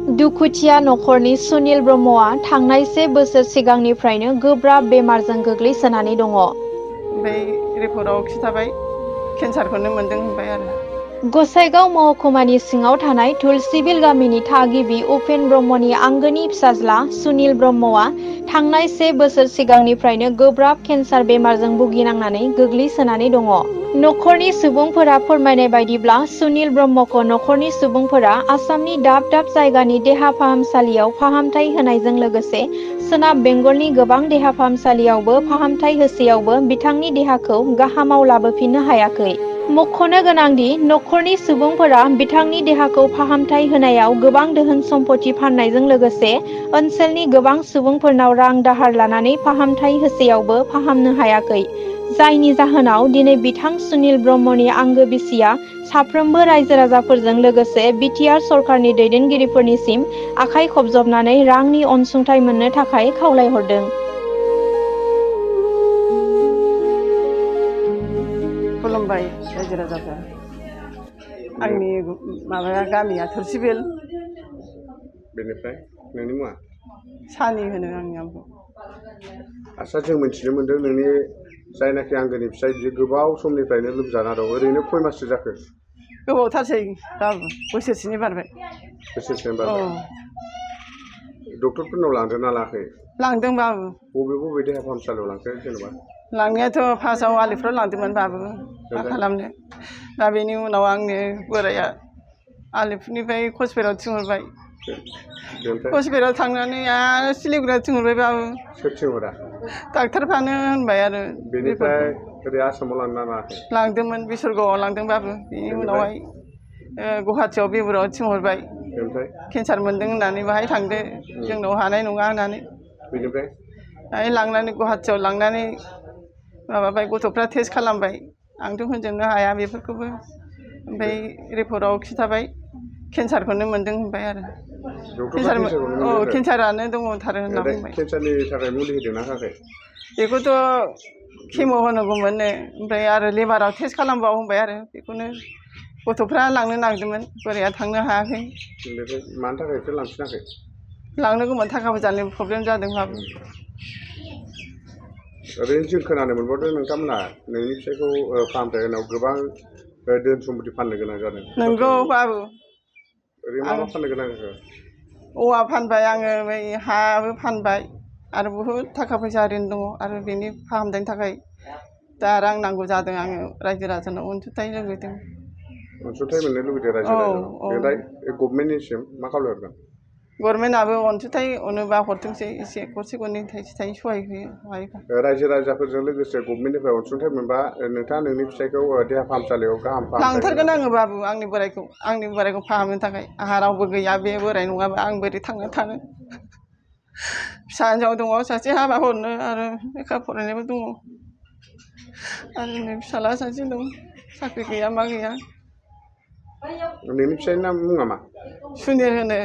दुखुथिया नखरनि सुनिल ब्रह्मआ थांनाय 1 बोसोर सिगांनिफ्रायनो गोब्राब बेमारजों गोग्लैसोनानै दङ। ओमफ्राय रिपर्टआव खिथाबाय केन्सारखौनो मोनदों होनबाय आरो। गसाइगाव महकुमानि सिङाव थानाय तुलसीबिल गामिनि थागिबि उपेन ब्रह्मनि आंगोनि फिसाज्ला सुनिल ब्रह्मआ थांनाय 1 बोसोर सिगांनिफ्रायनो गोब्राब केन्सार बेमारजों भुगिनांनानै गोग्लैसोनानै दङ। नखरनि सुबुंफोरा फोरमायनाय बायदिब्ला सुनिल ब्रह्मखौ नखरनि सुबुंफोरा आसामनि दाब दाब जायगानि देहा फाहामसालियाव फाहामथाय होनायजों लोगोसे सोनाब बेंगलनि गोबां देहा फाहामसालियावबो फाहामथाय होसेयावबो बिथांनि देहाखौ गाहामाव लाबोफिननो हायाखै। मख'नो गोनांदि नखरनि सुबुंफोरा बिथांनि देहाखौ फाहामथाय होनायाव गोबां दोहोन सम्पति फाननायजों लोगोसे ओनसोलनि गोबां सुबुंफोरनाव रां दाहार लानानै फाहामथाय होसेयावबो फाहामनो हायाखै। जायनि जाहोनाव दिनै बिथां सुनिल ब्रह्मनि आंगो बिसिया साफ्रोमबो रायजो राजाफोरजों लोगोसे बिटिआर सरकारनि दैदेनगिरिफोरनिसिम आखाइ खबजबनानै रांनि अनसुंथाइ मोननो थाखाय खावलायहरदों। खुलुमबाय रायजो राजाफ्रा। आंनि माबाया गामिया तुलसीबिल। बेनिफ्राय नोंनि मुङा? सानि होनो आंनि नामखौ। आच्ছা, जों मिथिनो मोन्दों नोंनि जायनाखि आंगोनि फिसाय बियो गोबाव समनिफ्रायनो लोमजाना दं। ओरैनो खय माससो जाखो? गोबावथारसै बाबु, बोसोरसेनि बारबाय। बोसोरसेनि बारबाय। डक्टरफोरनाव लांदोंना लाङाखै? लांदों बाबु। बबे देहा फाहामसालियाव लांखो जेनेबा? लांनायाथ' फार्स्टआव आलिफ्राव लांदोंमोन बाबु, मा खालामनो। दा बेनि उनाव आंनि बोराया आलिपुरनिफ्राय कचबिहाराव थिनहरबाय। कचबिहाराव थांनानै आरो सिलिगुरियाव थिनहरबाय बाबु। सोर थिनहरा? डाक्टारफ्रानो होनबाय आरो। बेनिफ्राय ओरै आसामाव लांदोंना लाङाखै? लांदोंमोन, बिसरगावआव लांदों बाबु। बेनि उनावहाय गुवाहाटियाव बेब'राव थिनहरबाय। केन्सार मोनदों होननानै बाहाय थांदो, जोंनाव हानाय नङा होननानै। बेनिफ्राय लांनानै गुवाहाटियाव लांनानै माबाबाय, गथ'फ्रा टेस्ट खालामबाय। आंथ' होनजोबनो हाया बेफोरखौबो। ओमफ्राय रिपर्टआव खिथाबाय केन्सारखौनो मोनदों होनबाय आरो। केन्सारानो दङथारो होनना बुंबाय। केन्सारनि थाखाय मुलि होदोंना होआखै? बेखौथ' केम' होनांगौमोननो, ओमफ्राय आरो लिभाराव टेस्ट खालामबाव होनबाय आरो। बेखौनो गथ'फ्रा लांनो नागिरदोंमोन, बोराया थांनो हायाखै। मानि थाखायथो लांफिनाखै? लांनांगौमोन, थाखा फैसानि प्रब्लेम जादों बाबु। ओरैनो जों खोनानो मोनबावदों नोंथांमोनहा नोंनि फिसायखौ फाहामथाय होनायाव गोबां धोन सम्पति फाननो गोनां जादों। नंगौ बाबु। ओरैनो मा फाननो गोनां जाखो? औवा फानबाय आङो, हाबो फानबाय, आरो बुहुद थाखा फैसा ऋण दङ। आरो बेनि फाहामथायनि थाखाय दा रां नांगौ जादों। आङो रायजो राजानाव अनसुंथाइ लुबैदों। अनसुंथाइ मोननो लुबैदों रायजो राजानाव? बेनिफ्राय गभर्नमेन्टनिसिम मा खावलायहरगोन? गभर्नमेन्टआबो अनसुंथाइ अनोबा हरथोंसै, एसे गरसे गरनै थाइसे थाइनै सहाय होयो। रायजो राजाफोरजों लोगोसे गभर्नमेन्टनिफ्राय अनसुंथाइ मोनबा नोंथाङा नोंनि फिसायखौ देहा फाहामसालियाव गाहाम लांथारगोन आङो बाबु, आंनि बोरायखौ फाहामनो थाखाय। आंहा रावबो गैया, बे बोराय नङाबा आं बोरै थांना थानो। फिसा हिन्जाव दङ सासे, हाबा हरनो, आरो लेखा फरायनायबो दङ। आरो नै फिसाला सासे दं, साख्रि गैया मा गैया। नोंनि फिसायनि मुङा मा? सुनिल होनो।